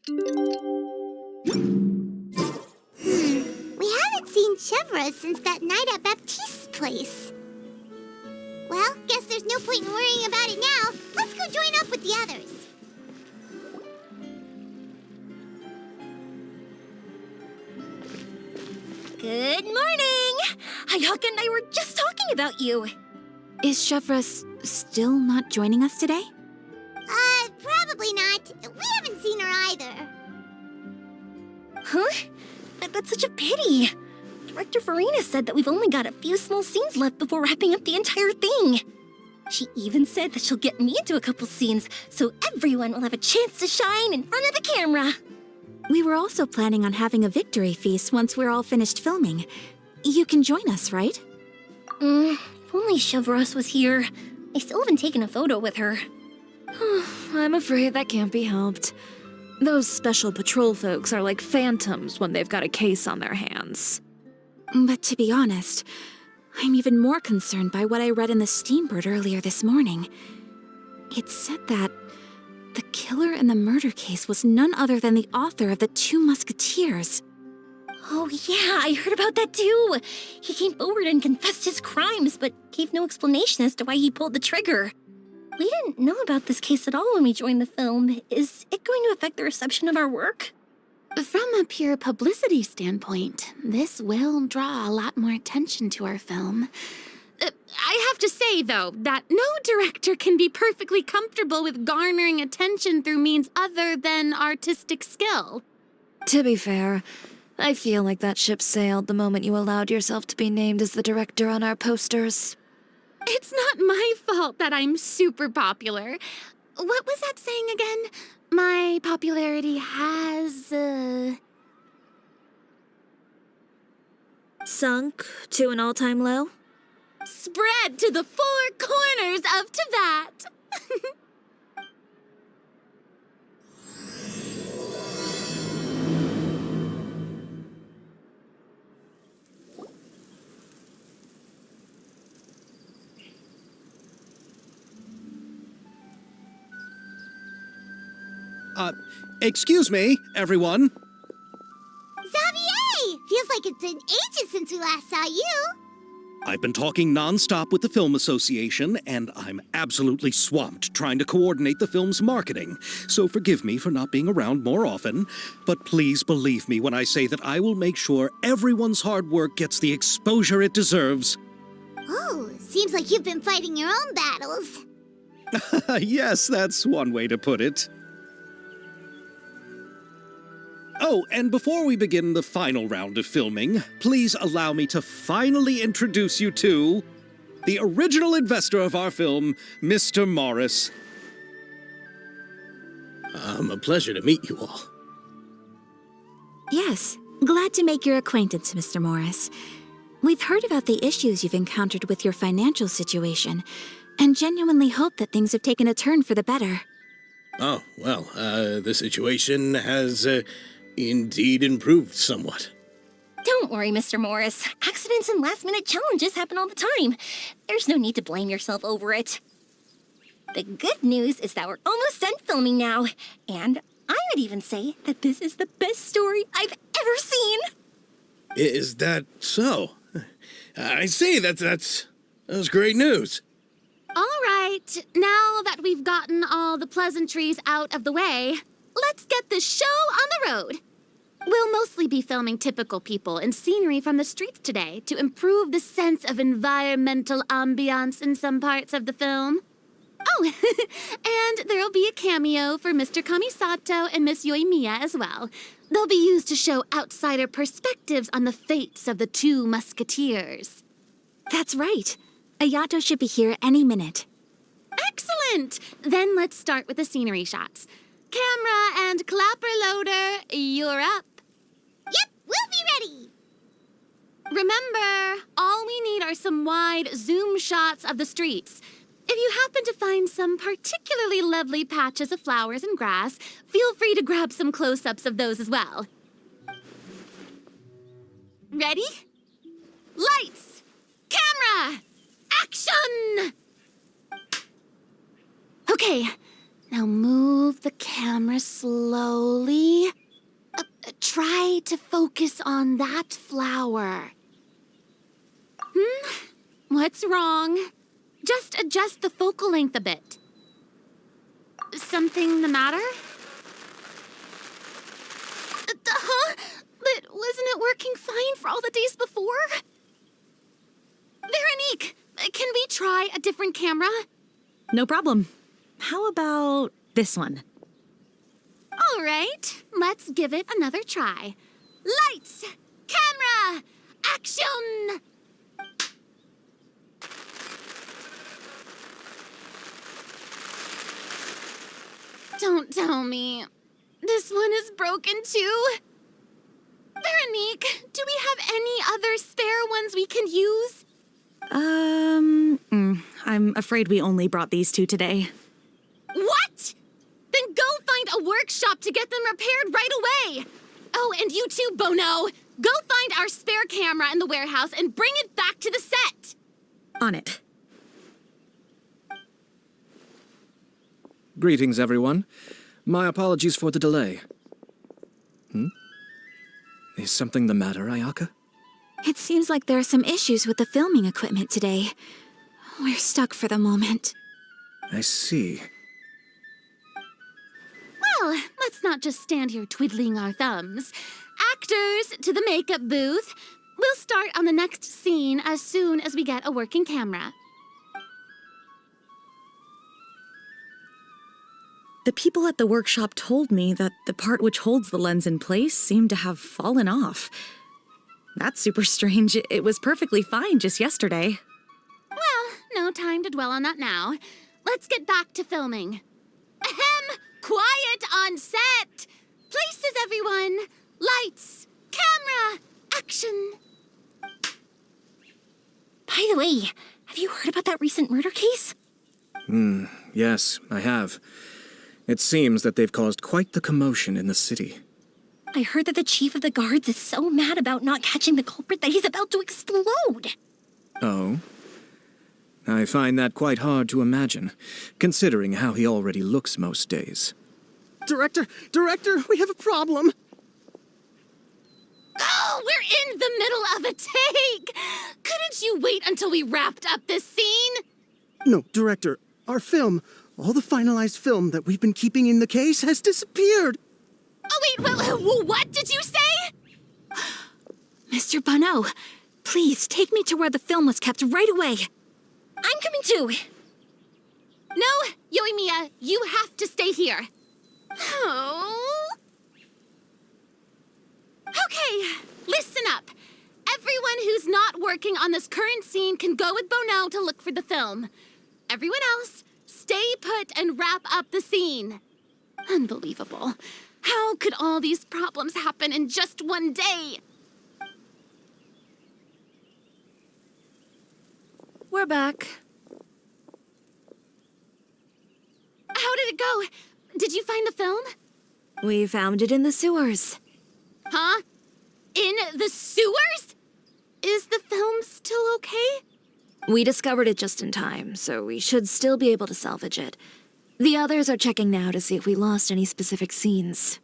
We haven't seen Chevra since that night at Baptiste's place. Well, guess there's no point in worrying about it now. Let's go join up with the others. Good morning! Hayaka and I were just talking about you. Is Chevra still not joining us today? Probably not. We haven't seen her either. Huh? That's such a pity. Director Farina said that we've only got a few small scenes left before wrapping up the entire thing. She even said that she'll get me into a couple scenes so everyone will have a chance to shine in front of the camera. We were also planning on having a victory feast once we're all finished filming. You can join us, right? If only Chevros was here. I still haven't taken a photo with her. I'm afraid that can't be helped. Those special patrol folks are like phantoms when they've got a case on their hands. But to be honest, I'm even more concerned by what I read in the Steambird earlier this morning. It said that the killer in the murder case was none other than the author of the Two Musketeers. Oh yeah, I heard about that too. He came forward and confessed his crimes, but gave no explanation as to why he pulled the trigger. We didn't know about this case at all when we joined the film. Is it going to affect the reception of our work? From a pure publicity standpoint, this will draw a lot more attention to our film. I have to say, though, that no director can be perfectly comfortable with garnering attention through means other than artistic skill. To be fair, I feel like that ship sailed the moment you allowed yourself to be named as the director on our posters. It's not my fault that I'm super popular. What was that saying again? My popularity has, Sunk to an all-time low? spread to the four corners of Teyvat. Excuse me, everyone. Xavier! Feels like it's been ages since we last saw you. I've been talking nonstop with the Film Association, and I'm absolutely swamped trying to coordinate the film's marketing. So forgive me for not being around more often, but please believe me when I say that I will make sure everyone's hard work gets the exposure it deserves. Oh, seems like you've been fighting your own battles. Yes, that's one way to put it. Oh, and before we begin the final round of filming, please allow me to finally introduce you to the original investor of our film, Mr. Morris. A pleasure to meet you all. Yes, glad to make your acquaintance, Mr. Morris. We've heard about the issues you've encountered with your financial situation, and genuinely hope that things have taken a turn for the better. Oh, well, the situation has indeed improved somewhat. Don't worry, Mr. Morris. Accidents and last-minute challenges happen all the time. There's no need to blame yourself over it. The good news is that we're almost done filming now, and I would even say that this is the best story I've ever seen. Is that so? I see, that's great news. All right, now that we've gotten all the pleasantries out of the way, let's get this show on the road. We'll mostly be filming typical people and scenery from the streets today to improve the sense of environmental ambiance in some parts of the film. Oh, and there'll be a cameo for Mr. Kamisato and Miss Yoimiya as well. They'll be used to show outsider perspectives on the fates of the Two Musketeers. That's right. Ayato should be here any minute. Excellent! Then let's start with the scenery shots. Camera and clapper loader, you're up. Yep, we'll be ready. Remember, all we need are some wide zoom shots of the streets. If you happen to find some particularly lovely patches of flowers and grass, feel free to grab some close-ups of those as well. Ready? Lights! Camera! Action! Okay, now move the camera slowly. need to focus on that flower. What's wrong? Just adjust the focal length a bit. Something the matter? Huh? But wasn't it working fine for all the days before? Veronique, can we try a different camera? No problem. How about this one? All right, let's give it another try. Lights, camera, action! Don't tell me. This one is broken too? Veronique, do we have any other spare ones we can use? I'm afraid we only brought these two today. What? Then go find a workshop to get them repaired right away. Oh, and you too, Bono. Go find our spare camera in the warehouse and bring it back to the set. On it. Greetings, everyone. My apologies for the delay. Is something the matter, Ayaka? It seems like there are some issues with the filming equipment today. We're stuck for the moment. I see. Well, let's not just stand here twiddling our thumbs. Actors, to the makeup booth. We'll start on the next scene as soon as we get a working camera. The people at the workshop told me that the part which holds the lens in place seemed to have fallen off. That's super strange. It was perfectly fine just yesterday. Well, no time to dwell on that now. Let's get back to filming. Ahem! Quiet on set! Places, everyone! Lights! Camera! Action! By the way, have you heard about that recent murder case? Yes, I have. It seems that they've caused quite the commotion in the city. I heard that the chief of the guards is so mad about not catching the culprit that he's about to explode. Oh? I find that quite hard to imagine, considering how he already looks most days. Director, we have a problem. Oh, we're in the middle of a take! Couldn't you wait until we wrapped up this scene? No, Director, our film, all the finalized film that we've been keeping in the case has disappeared. Oh, wait, what did you say? Mr. Bono, please take me to where the film was kept right away. I'm coming too. No, Yoimiya, you have to stay here. Oh. Okay, listen up. Everyone who's not working on this current scene can go with Bono to look for the film. Everyone else, stay put and wrap up the scene. Unbelievable. How could all these problems happen in just one day? We're back. How did it go? Did you find the film? We found it in the sewers. Huh? In the sewers? Is the film still okay? We discovered it just in time, so we should still be able to salvage it. The others are checking now to see if we lost any specific scenes.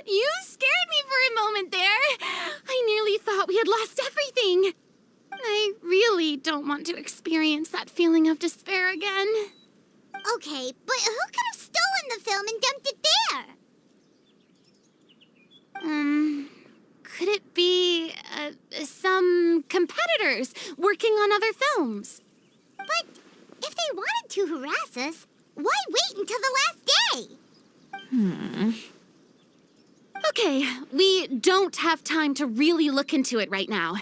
You scared me for a moment there. I nearly thought we had lost everything. I really don't want to experience that feeling of despair again. Okay, but who could have stolen the film and dumped it there? Could it be some competitors working on other films? But if they wanted to harass us, why wait until the last day? Okay, we don't have time to really look into it right now.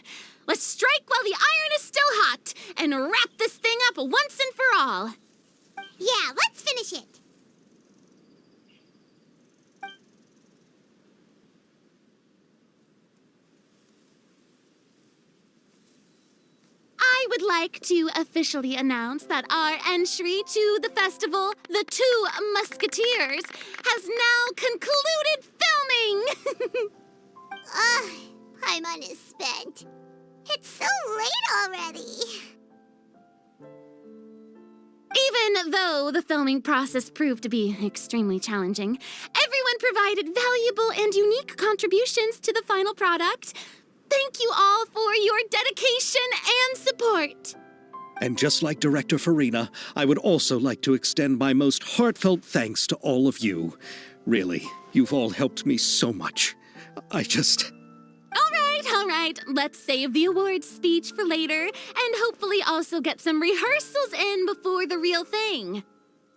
Let's strike while the iron is still hot and wrap this thing up once and for all. Yeah, let's finish it. I would like to officially announce that our entry to the festival, The Two Musketeers, has now concluded filming! Paimon is spent. It's so late already. Even though the filming process proved to be extremely challenging, everyone provided valuable and unique contributions to the final product. Thank you all for your dedication and support. And just like Director Farina, I would also like to extend my most heartfelt thanks to all of you. Really, you've all helped me so much. All right, let's save the awards speech for later and hopefully also get some rehearsals in before the real thing.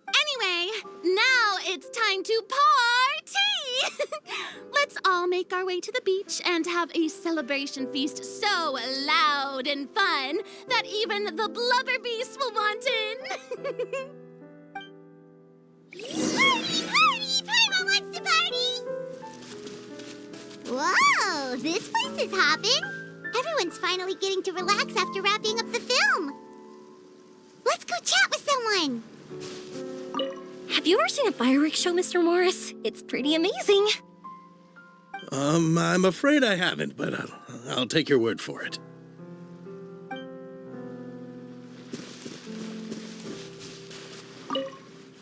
Anyway, now it's time to party! Let's all make our way to the beach and have a celebration feast so loud and fun that even the blubber beast will want in. Party, party! Paimon wants to party! Whoa, this place is hopping. Everyone's finally getting to relax after wrapping up the film. Let's go chat with someone. Have you ever seen a fireworks show, Mr. Morris? It's pretty amazing. I'm afraid I haven't, but I'll take your word for it.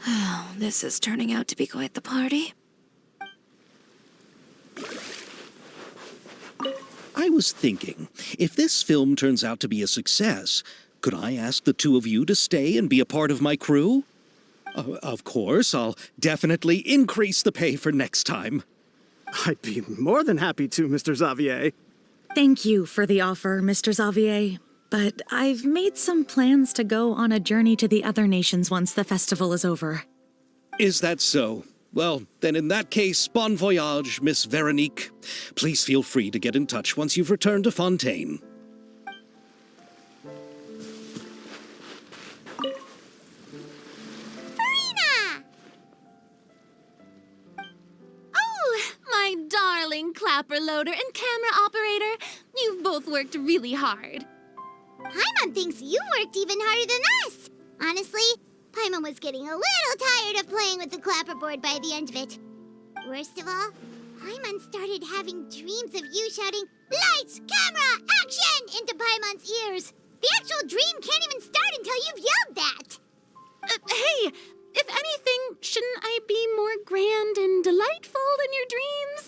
Oh, this is turning out to be quite the party. I was thinking, if this film turns out to be a success, could I ask the two of you to stay and be a part of my crew? Of course, I'll definitely increase the pay for next time. I'd be more than happy to, Mr. Xavier. Thank you for the offer, Mr. Xavier. But I've made some plans to go on a journey to the other nations once the festival is over. Is that so? Well, then in that case, bon voyage, Miss Veronique. Please feel free to get in touch once you've returned to Fontaine. Farina! Oh, my darling clapper loader and camera operator. You've both worked really hard. Paimon thinks you worked even harder than us. Honestly, Paimon was getting a little tired of playing with the clapperboard by the end of it. Worst of all, Paimon started having dreams of you shouting, "Lights, camera, action!" into Paimon's ears. The actual dream can't even start until you've yelled that. Hey, if anything, shouldn't I be more grand and delightful than your dreams?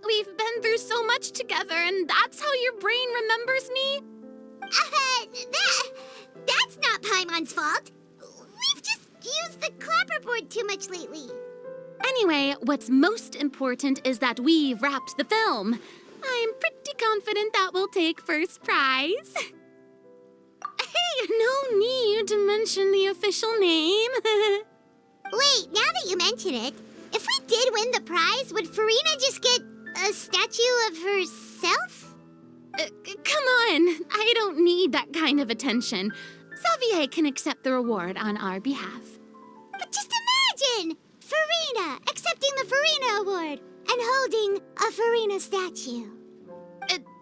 We've been through so much together, and that's how your brain remembers me? That's not Paimon's fault. We've just used the clapperboard too much lately. Anyway, what's most important is that we've wrapped the film. I'm pretty confident that we'll take first prize. Hey, no need to mention the official name. Wait, now that you mention it, if we did win the prize, would Farina just get a statue of herself? Come on, I don't need that kind of attention. Xavier can accept the reward on our behalf. But just imagine! Farina accepting the Farina Award and holding a Farina statue.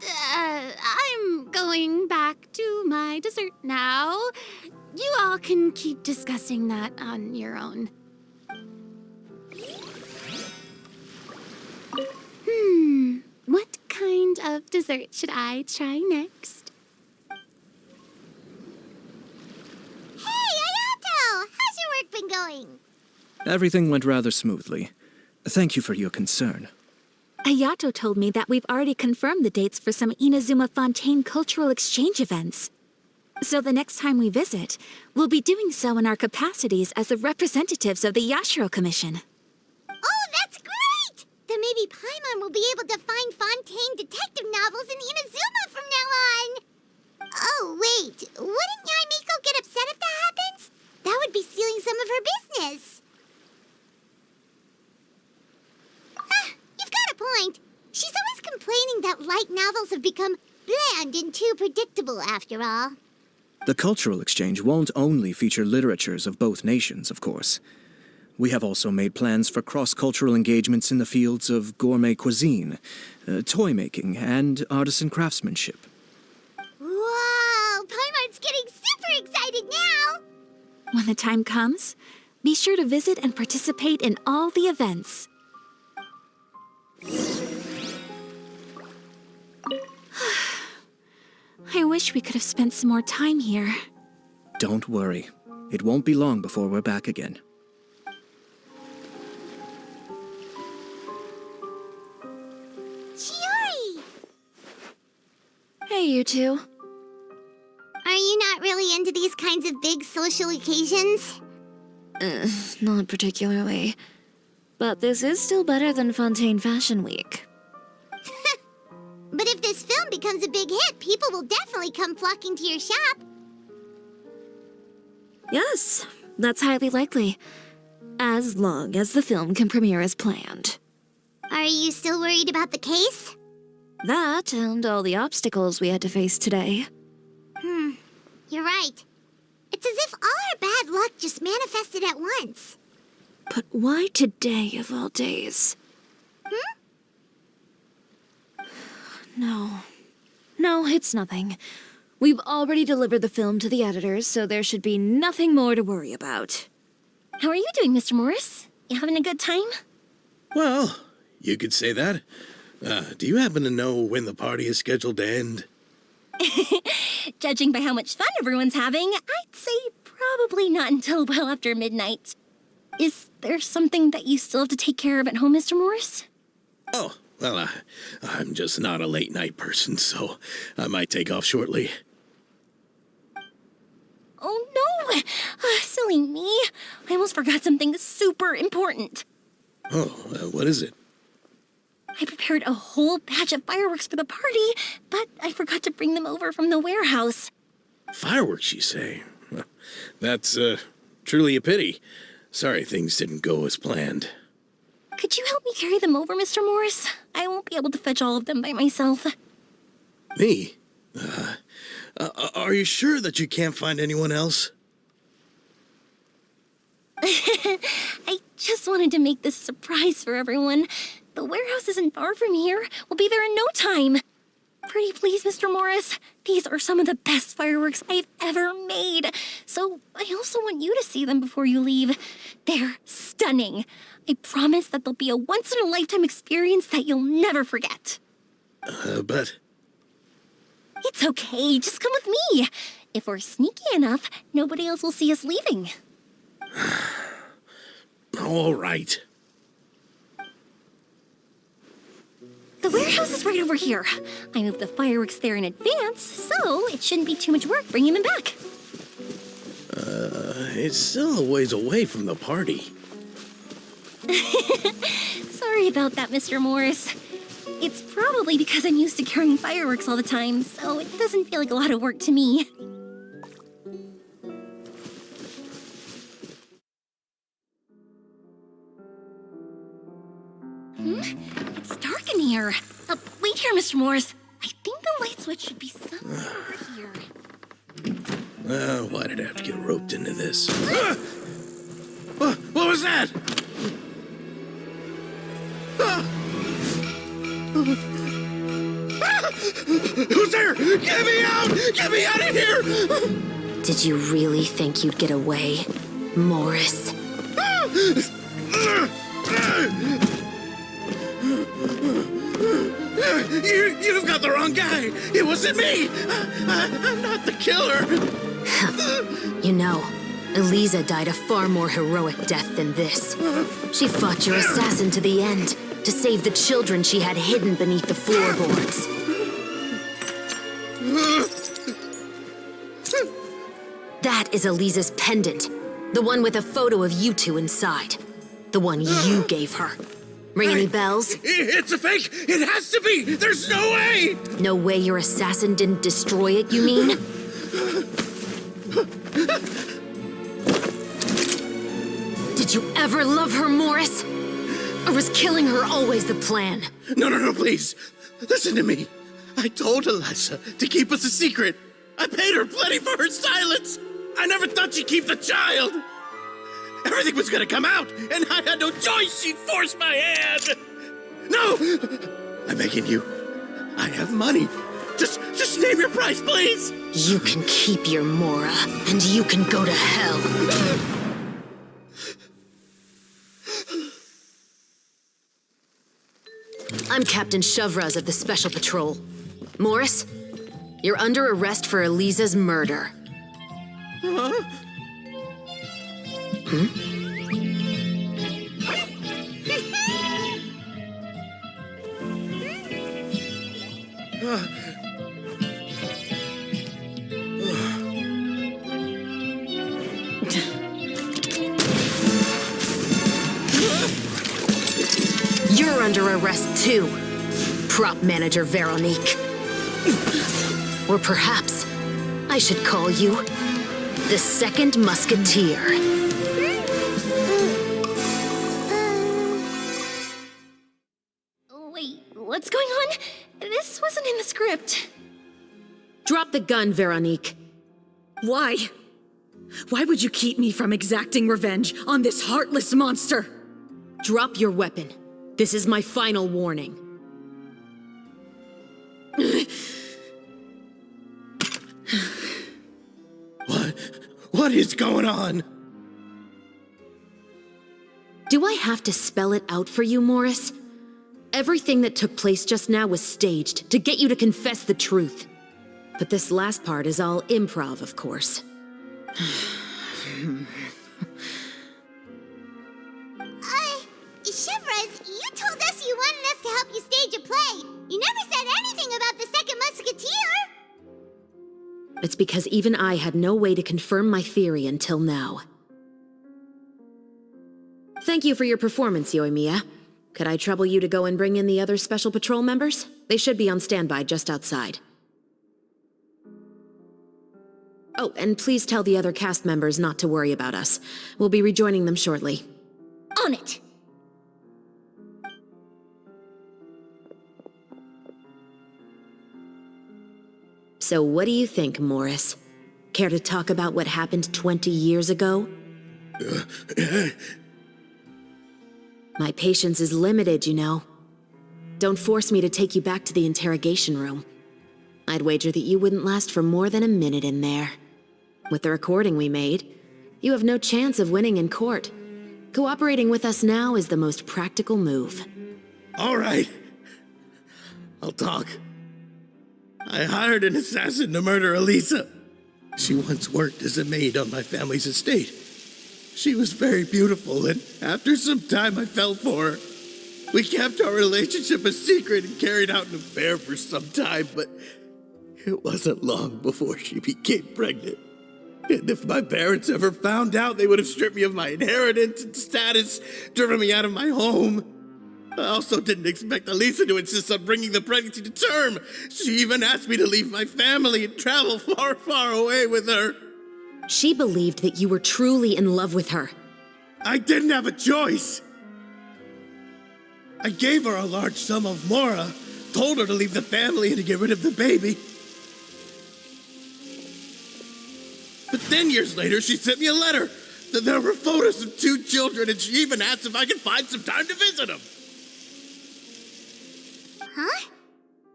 I'm going back to my dessert now. You all can keep discussing that on your own. What kind of dessert should I try next? Hey, Ayato! How's your work been going? Everything went rather smoothly. Thank you for your concern. Ayato told me that we've already confirmed the dates for some Inazuma Fontaine cultural exchange events. So the next time we visit, we'll be doing so in our capacities as the representatives of the Yashiro Commission. Oh, that's great! Then maybe Paimon will be able to find Fontaine detective novels in Inazuma from now on. Oh, wait. Wouldn't Yae Miko get upset if that happens? That would be stealing some of her business. You've got a point. She's always complaining that light novels have become bland and too predictable after all. The cultural exchange won't only feature literatures of both nations, of course. We have also made plans for cross-cultural engagements in the fields of gourmet cuisine, toy making, and artisan craftsmanship. Whoa! Paimon's getting super excited now! When the time comes, be sure to visit and participate in all the events. I wish we could have spent some more time here. Don't worry. It won't be long before we're back again. Chiori! Hey, you two. Are you not really into these kinds of big social occasions? Not particularly. But this is still better than Fontaine Fashion Week. But if this film becomes a big hit, people will definitely come flocking to your shop. Yes, that's highly likely. As long as the film can premiere as planned. Are you still worried about the case? That and all the obstacles we had to face today. You're right. It's as if all our bad luck just manifested at once. But why today of all days? No, it's nothing. We've already delivered the film to the editors, so there should be nothing more to worry about. How are you doing, Mr. Morris? You having a good time? Well, you could say that. Do you happen to know when the party is scheduled to end? Judging by how much fun everyone's having, I'd say probably not until well after midnight. Is there something that you still have to take care of at home, Mr. Morris? Oh, well, I'm just not a late night person, so I might take off shortly. Oh no! Silly me. I almost forgot something super important. Oh, what is it? I prepared a whole batch of fireworks for the party, but I forgot to bring them over from the warehouse. Fireworks, you say? Well, that's truly a pity. Sorry things didn't go as planned. Could you help me carry them over, Mr. Morris? I won't be able to fetch all of them by myself. Me? Are you sure that you can't find anyone else? I just wanted to make this a surprise for everyone. The warehouse isn't far from here. We'll be there in no time. Pretty please, Mr. Morris. These are some of the best fireworks I've ever made. So I also want you to see them before you leave. They're stunning. I promise that they'll be a once-in-a-lifetime experience that you'll never forget. But... It's okay. Just come with me. If we're sneaky enough, nobody else will see us leaving. All right. The warehouse is right over here. I moved the fireworks there in advance, so it shouldn't be too much work bringing them back. It's still a ways away from the party. Sorry about that, Mr. Morris. It's probably because I'm used to carrying fireworks all the time, so it doesn't feel like a lot of work to me. It's dark in here. Wait here, Mr. Morris. I think the light switch should be somewhere over here. Why did I have to get roped into this? What was that? Who's there? Get me out! Get me out of here! Did you really think you'd get away, Morris? You've got the wrong guy. It wasn't me. I'm not the killer. You know, Eliza died a far more heroic death than this. She fought your assassin to the end, to save the children she had hidden beneath the floorboards. That is Eliza's pendant, the one with a photo of you two inside. The one you gave her. Ring any bells? It's a fake! It has to be! There's no way! No way your assassin didn't destroy it, you mean? Did you ever love her, Morris? Or was killing her always the plan? No, please. Listen to me. I told Eliza to keep us a secret. I paid her plenty for her silence. I never thought she'd keep the child. Everything was gonna come out, and I had no choice. She'd force my hand. No! I'm begging you. I have money. Just name your price, please. You can keep your Mora, and you can go to hell. I'm Captain Shovraz of the Special Patrol. Morris, you're under arrest for Eliza's murder. Huh? You're under arrest too, prop manager Veronique. Or perhaps I should call you the Second Musketeer. Wait, what's going on? This wasn't in the script. Drop the gun, Veronique. Why? Why would you keep me from exacting revenge on this heartless monster? Drop your weapon. This is my final warning. What is going on? Do I have to spell it out for you, Morris? Everything that took place just now was staged to get you to confess the truth. But this last part is all improv, of course. Chevrolet, you told us you wanted us to help you stage a play. You never said anything about the Second Musketeer. It's because even I had no way to confirm my theory until now. Thank you for your performance, Yoimiya. Could I trouble you to go and bring in the other Special Patrol members? They should be on standby just outside. Oh, and please tell the other cast members not to worry about us. We'll be rejoining them shortly. On it! So what do you think, Morris? Care to talk about what happened 20 years ago? My patience is limited, you know. Don't force me to take you back to the interrogation room. I'd wager that you wouldn't last for more than a minute in there. With the recording we made, you have no chance of winning in court. Cooperating with us now is the most practical move. All right. I'll talk. I hired an assassin to murder Elisa. She once worked as a maid on my family's estate. She was very beautiful, and after some time I fell for her. We kept our relationship a secret and carried out an affair for some time, but it wasn't long before she became pregnant. And if my parents ever found out, they would have stripped me of my inheritance and status, driven me out of my home. I also didn't expect Elisa to insist on bringing the pregnancy to term. She even asked me to leave my family and travel far, far away with her. She believed that you were truly in love with her. I didn't have a choice. I gave her a large sum of mora, told her to leave the family and to get rid of the baby. But then years later, she sent me a letter. There were photos of 2 children, and she even asked if I could find some time to visit them. Huh?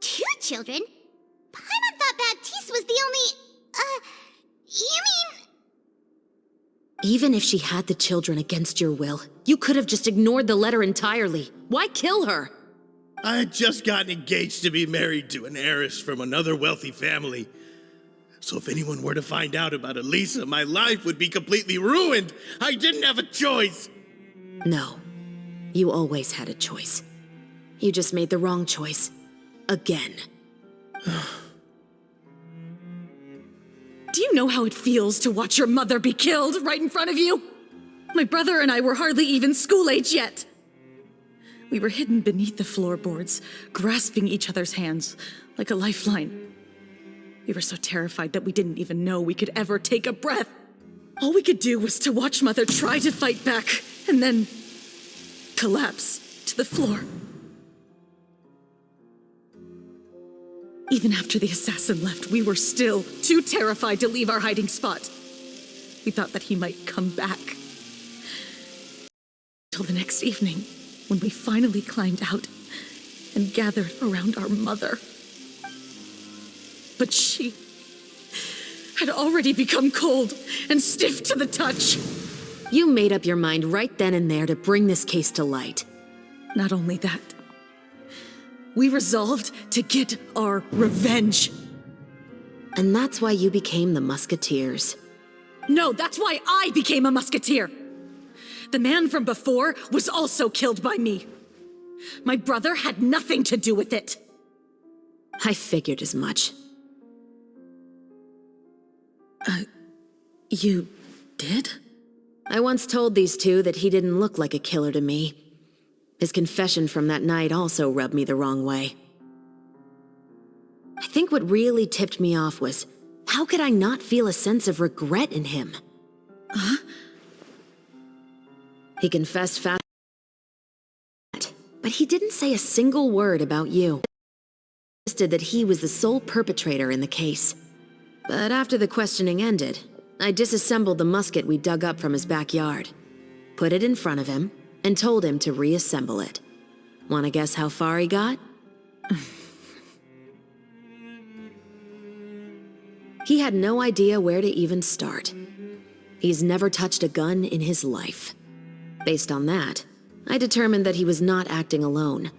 2 children? Paimon thought Baptiste was the only... you mean... Even if she had the children against your will, you could have just ignored the letter entirely. Why kill her? I had just gotten engaged to be married to an heiress from another wealthy family. So if anyone were to find out about Elisa, my life would be completely ruined. I didn't have a choice. No, you always had a choice. You just made the wrong choice. Again. Do you know how it feels to watch your mother be killed right in front of you? My brother and I were hardly even school age yet. We were hidden beneath the floorboards, grasping each other's hands like a lifeline. We were so terrified that we didn't even know we could ever take a breath. All we could do was to watch Mother try to fight back, and then collapse to the floor. Even after the assassin left, we were still too terrified to leave our hiding spot. We thought that he might come back. Till the next evening, when we finally climbed out and gathered around our mother. But she had already become cold and stiff to the touch. You made up your mind right then and there to bring this case to light. Not only that, we resolved to get our revenge. And that's why you became the Musketeers. No, that's why I became a musketeer. The man from before was also killed by me. My brother had nothing to do with it. I figured as much. You did? I once told these two that he didn't look like a killer to me. His confession from that night also rubbed me the wrong way. I think what really tipped me off was, how could I not feel a sense of regret in him? Huh? He confessed fast, but he didn't say a single word about you. He insisted that he was the sole perpetrator in the case. But after the questioning ended, I disassembled the musket we dug up from his backyard, put it in front of him, and told him to reassemble it. Wanna guess how far he got? He had no idea where to even start. He's never touched a gun in his life. Based on that, I determined that he was not acting alone.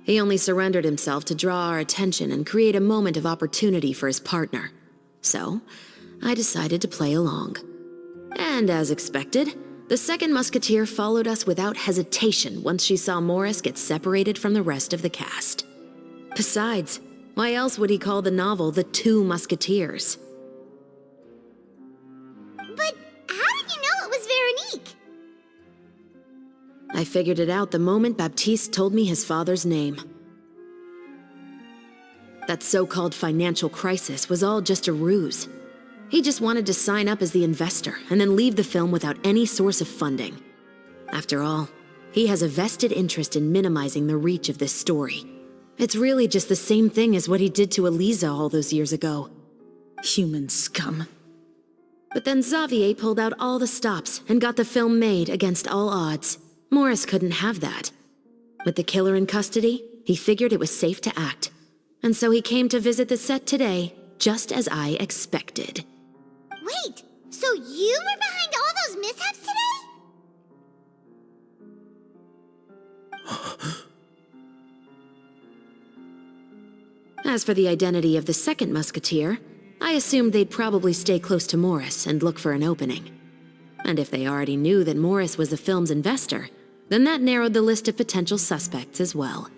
He only surrendered himself to draw our attention and create a moment of opportunity for his partner. So, I decided to play along. And as expected, the second musketeer followed us without hesitation once she saw Morris get separated from the rest of the cast. Besides, why else would he call the novel The Two Musketeers? But how did you know it was Veronique? I figured it out the moment Baptiste told me his father's name. That so-called financial crisis was all just a ruse. He just wanted to sign up as the investor and then leave the film without any source of funding. After all, he has a vested interest in minimizing the reach of this story. It's really just the same thing as what he did to Eliza all those years ago. Human scum. But then Xavier pulled out all the stops and got the film made against all odds. Morris couldn't have that. With the killer in custody, he figured it was safe to act. And so he came to visit the set today, just as I expected. Wait, so you were behind all those mishaps today? As for the identity of the second musketeer, I assumed they'd probably stay close to Morris and look for an opening. And if they already knew that Morris was the film's investor, then that narrowed the list of potential suspects as well.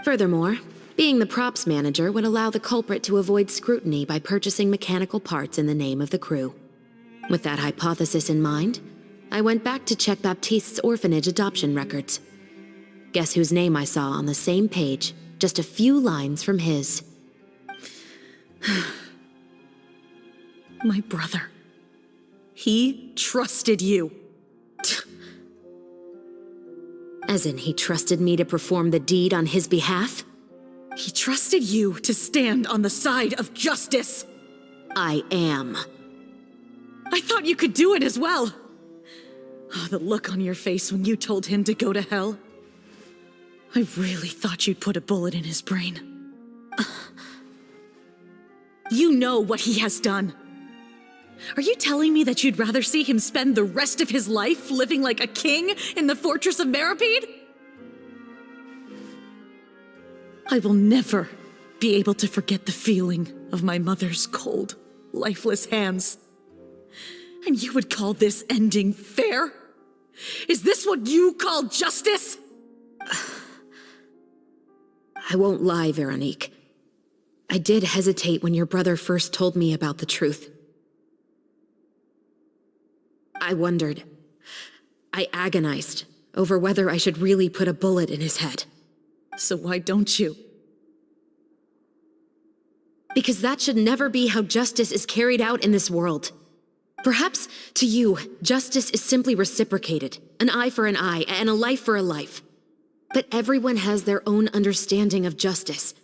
Furthermore, being the props manager would allow the culprit to avoid scrutiny by purchasing mechanical parts in the name of the crew. With that hypothesis in mind, I went back to check Baptiste's orphanage adoption records. Guess whose name I saw on the same page, just a few lines from his. My brother. He trusted you. As in, he trusted me to perform the deed on his behalf? He trusted you to stand on the side of justice. I am. I thought you could do it as well. Oh, the look on your face when you told him to go to hell. I really thought you'd put a bullet in his brain. You know what he has done. Are you telling me that you'd rather see him spend the rest of his life living like a king in the fortress of Meripede? I will never be able to forget the feeling of my mother's cold, lifeless hands. And you would call this ending fair? Is this what you call justice? I won't lie, Veronique. I did hesitate when your brother first told me about the truth. I wondered. I agonized over whether I should really put a bullet in his head. So why don't you? Because that should never be how justice is carried out in this world. Perhaps, to you, justice is simply reciprocated, an eye for an eye and a life for a life. But everyone has their own understanding of justice.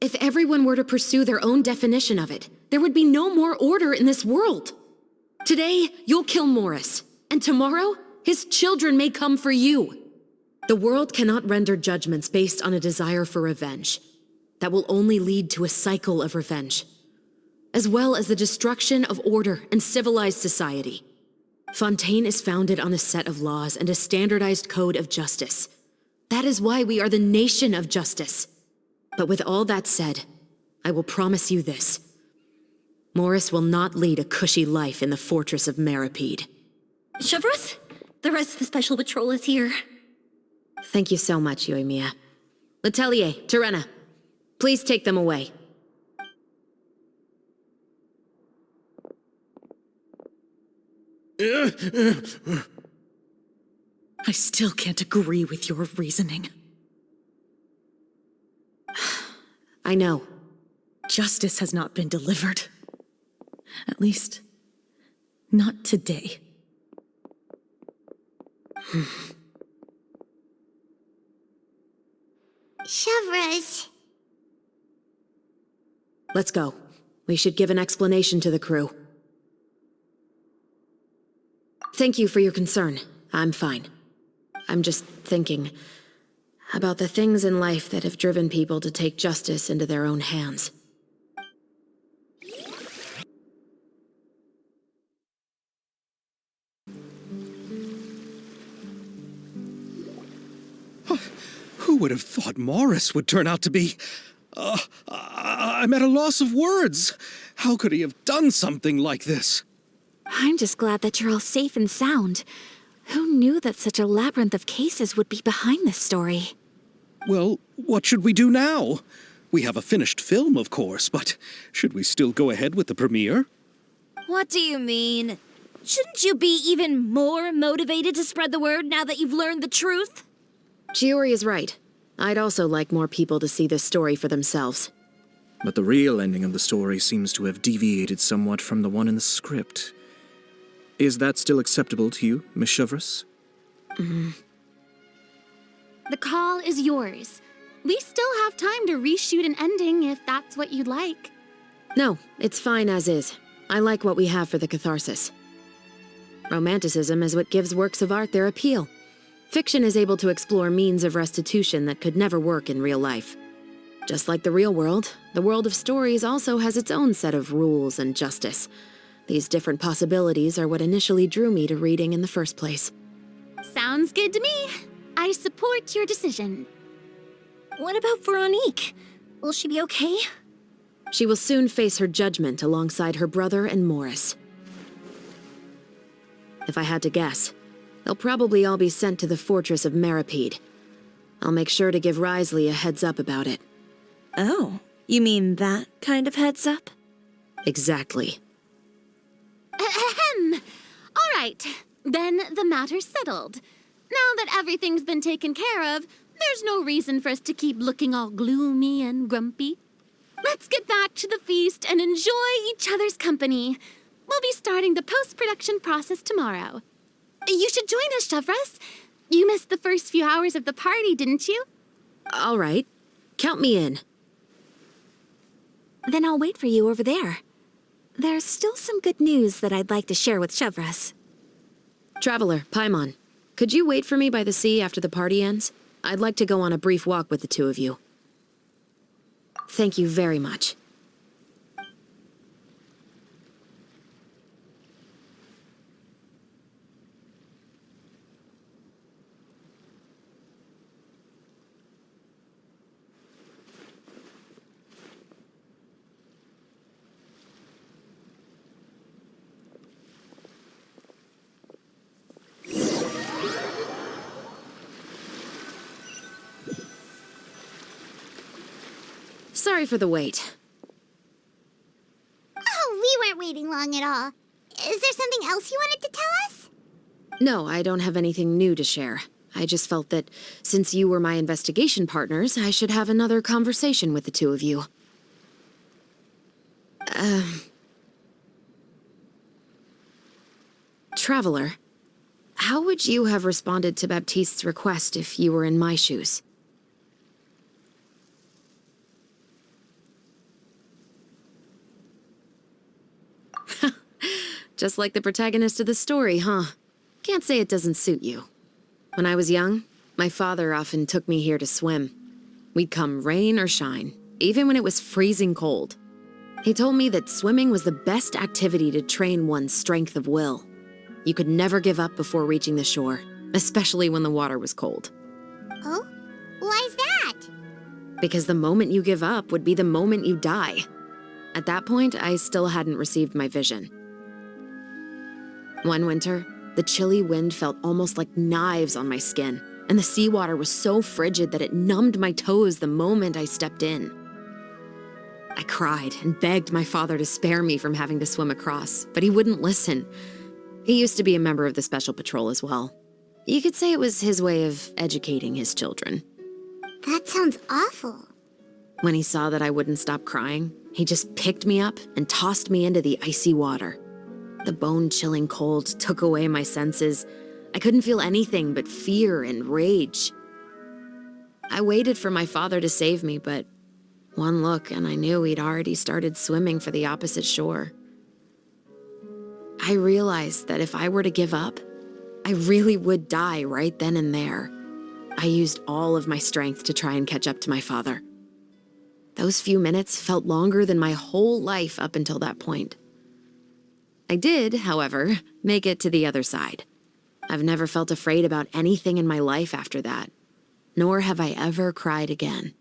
If everyone were to pursue their own definition of it, there would be no more order in this world. Today, you'll kill Morris, and tomorrow, his children may come for you. The world cannot render judgments based on a desire for revenge. That will only lead to a cycle of revenge, as well as the destruction of order and civilized society. Fontaine is founded on a set of laws and a standardized code of justice. That is why we are the nation of justice. But with all that said, I will promise you this. Morris will not lead a cushy life in the fortress of Meripede. Chevrus, The rest of the Special Patrol is here. Thank you so much, Yoimiya. Letelier, Terena, please take them away. I still can't agree with your reasoning. I know. Justice has not been delivered. At least, not today. Chevres. Let's go. We should give an explanation to the crew. Thank you for your concern. I'm fine. I'm just thinking about the things in life that have driven people to take justice into their own hands. Who would have thought Morris would turn out to be... I'm at a loss of words. How could he have done something like this? I'm just glad that you're all safe and sound. Who knew that such a labyrinth of cases would be behind this story? Well, what should we do now? We have a finished film, of course, but should we still go ahead with the premiere? What do you mean? Shouldn't you be even more motivated to spread the word now that you've learned the truth? Chiori is right. I'd also like more people to see this story for themselves. But the real ending of the story seems to have deviated somewhat from the one in the script. Is that still acceptable to you, Miss Chevres? The call is yours. We still have time to reshoot an ending if that's what you'd like. No, it's fine as is. I like what we have for the catharsis. Romanticism is what gives works of art their appeal. Fiction is able to explore means of restitution that could never work in real life. Just like the real world, the world of stories also has its own set of rules and justice. These different possibilities are what initially drew me to reading in the first place. Sounds good to me. I support your decision. What about Veronique? Will she be okay? She will soon face her judgment alongside her brother and Morris. If I had to guess, they'll probably all be sent to the fortress of Meripede. I'll make sure to give Risley a heads up about it. Oh, you mean that kind of heads up? Exactly. Ahem. All right, then the matter's settled. Now that everything's been taken care of, there's no reason for us to keep looking all gloomy and grumpy. Let's get back to the feast and enjoy each other's company. We'll be starting the post-production process tomorrow. You should join us, Chevres. You missed the first few hours of the party, didn't you? All right. Count me in. Then I'll wait for you over there. There's still some good news that I'd like to share with Chevres. Traveler, Paimon, could you wait for me by the sea after the party ends? I'd like to go on a brief walk with the two of you. Thank you very much. Sorry for the wait. Oh, we weren't waiting long at all. Is there something else you wanted to tell us? No, I don't have anything new to share. I just felt that since you were my investigation partners, I should have another conversation with the two of you. Traveler, how would you have responded to Baptiste's request if you were in my shoes? Just like the protagonist of the story, huh? Can't say it doesn't suit you. When I was young, my father often took me here to swim. We'd come rain or shine, even when it was freezing cold. He told me that swimming was the best activity to train one's strength of will. You could never give up before reaching the shore, especially when the water was cold. Oh? Why's that? Because the moment you give up would be the moment you die. At that point, I still hadn't received my vision. One winter, The chilly wind felt almost like knives on my skin, and the seawater was so frigid that it numbed my toes the moment I stepped in. I cried and begged my father to spare me from having to swim across, but he wouldn't listen. He used to be a member of the Special Patrol as well. You could say it was his way of educating his children. That sounds awful. When he saw that I wouldn't stop crying, he just picked me up and tossed me into the icy water. The bone-chilling cold took away my senses. I couldn't feel anything but fear and rage. I waited for my father to save me, but one look and I knew he'd already started swimming for the opposite shore. I realized that if I were to give up, I really would die right then and there. I used all of my strength to try and catch up to my father. Those few minutes felt longer than my whole life up until that point. I did, however, make it to the other side. I've never felt afraid about anything in my life after that, nor have I ever cried again.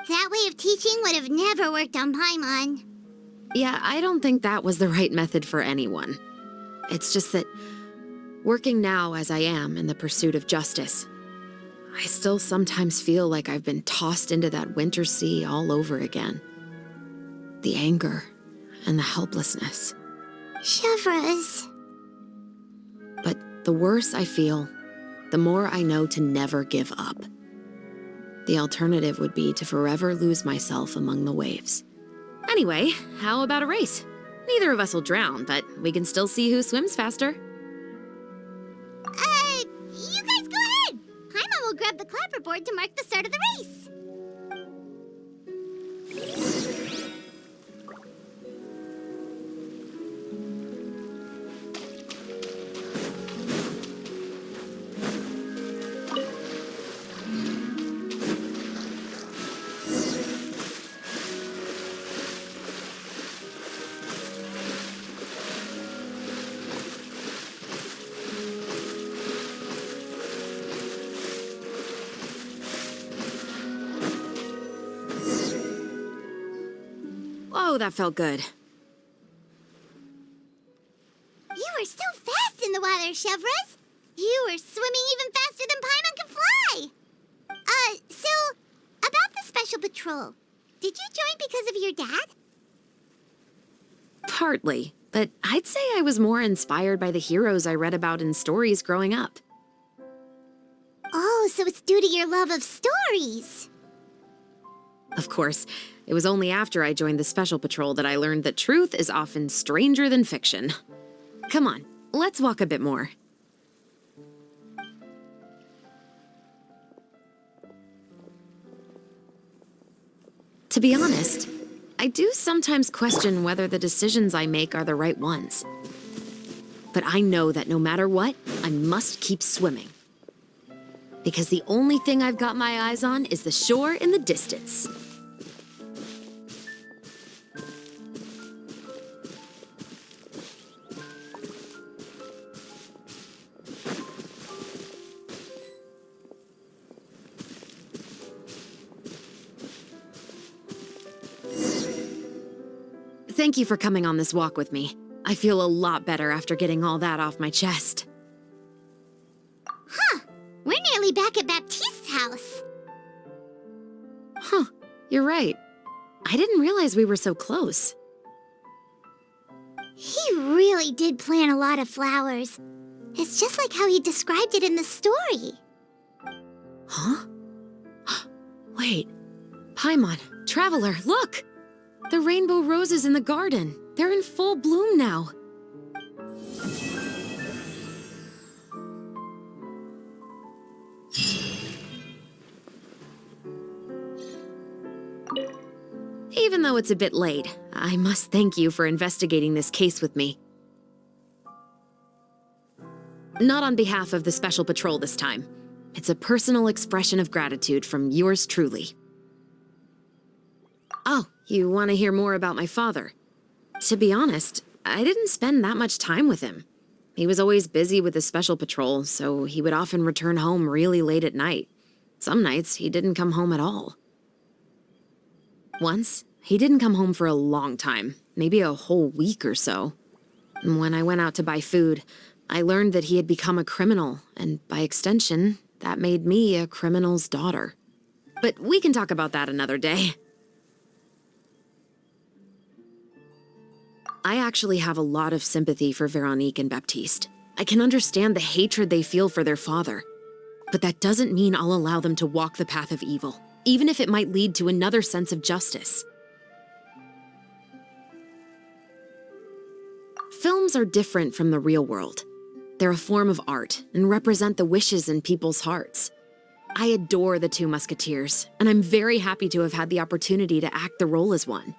That way of teaching would have never worked on Paimon. Yeah, I don't think that was the right method for anyone. It's just that, working now as I am in the pursuit of justice, I still sometimes feel like I've been tossed into that winter sea all over again. The anger and the helplessness. Chevreuse. But the worse I feel, the more I know to never give up. The alternative would be to forever lose myself among the waves. Anyway, how about a race? Neither of us will drown, but we can still see who swims faster. You guys go ahead. Paimon will grab the clapperboard to mark the start of the race. Whoa, that felt good. You were so fast in the water, Chevreuse. You were swimming even faster than Paimon can fly. So, about the Special Patrol, did you join because of your dad? Partly, but I'd say I was more inspired by the heroes I read about in stories growing up. Oh, so it's due to your love of stories. Of course, it was only after I joined the Special Patrol that I learned that truth is often stranger than fiction. Come on, let's walk a bit more. To be honest, I do sometimes question whether the decisions I make are the right ones. But I know that no matter what, I must keep swimming. Because the only thing I've got my eyes on is the shore in the distance. Thank you for coming on this walk with me. I feel a lot better after getting all that off my chest. Huh. We're nearly back at Baptiste's house. Huh, you're right. I didn't realize we were so close. He really did plant a lot of flowers. It's just like how he described it in the story. Huh? Wait. Paimon, Traveler, look! The rainbow roses in the garden. They're in full bloom now. Even though it's a bit late, I must thank you for investigating this case with me. Not on behalf of the Special Patrol this time. It's a personal expression of gratitude from yours truly. Oh, you want to hear more about my father? To be honest, I didn't spend that much time with him. He was always busy with the Special Patrol, so he would often return home really late at night. Some nights, he didn't come home at all. Once, he didn't come home for a long time, maybe a whole week or so. When I went out to buy food, I learned that he had become a criminal, and by extension, that made me a criminal's daughter. But we can talk about that another day. I actually have a lot of sympathy for Veronique and Baptiste. I can understand the hatred they feel for their father. But that doesn't mean I'll allow them to walk the path of evil, even if it might lead to another sense of justice. Films are different from the real world. They're a form of art and represent the wishes in people's hearts. I adore the two Musketeers, and I'm very happy to have had the opportunity to act the role as one.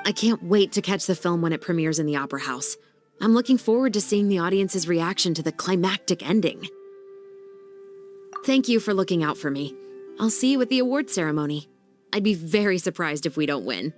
I can't wait to catch the film when it premieres in the Opera House. I'm looking forward to seeing the audience's reaction to the climactic ending. Thank you for looking out for me. I'll see you at the award ceremony. I'd be very surprised if we don't win.